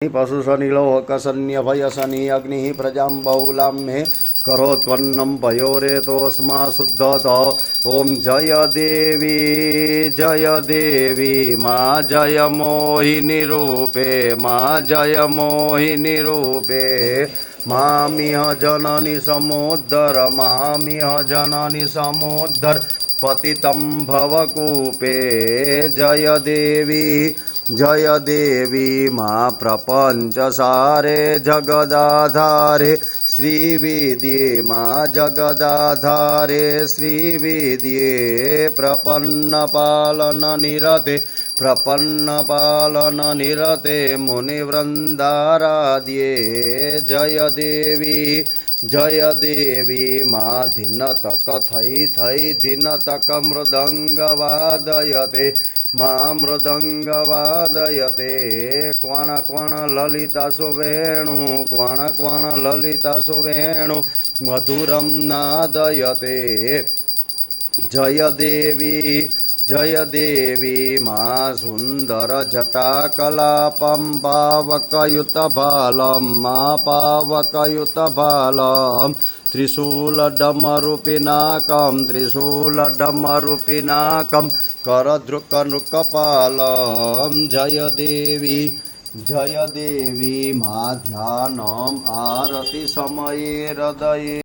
पशुशनिलोकसन्यभयशनि अग्निः प्रजां बहुलां मे करोत्वन्नं पयोरेतोऽस्मा शुद्धत। ॐ जय देवी मा जय मोहिनी रूपे मा जय मोहिनी रूपे मामिह जननी समुद्धर मामिह जननी समुद्धर पतितं भवकूपे। जय देवी माँ प्रपंचसारे जगदाधारे श्रीविद्ये माँ जगदाधारे श्रीविद्ये प्रपन्नपालन निरते मुनिवृन्दाराध्ये। जय देवी माँ धिनतक थै धिनतक मृदंगवादयते माँ मृदंगवादयते क्वण क्वण ललिता सुवेणु क्वण क्वण ललिता सुवेणु मधुरं नादयते। जय देवी माँ सुंदर जटाकलापं पावकयुतबालं माँ पावकयुतबालं त्रिशूलडमरुपिनाकं करदृक्नृकपालं। जय देवी माँ ध्यानम् आरति समये हृदये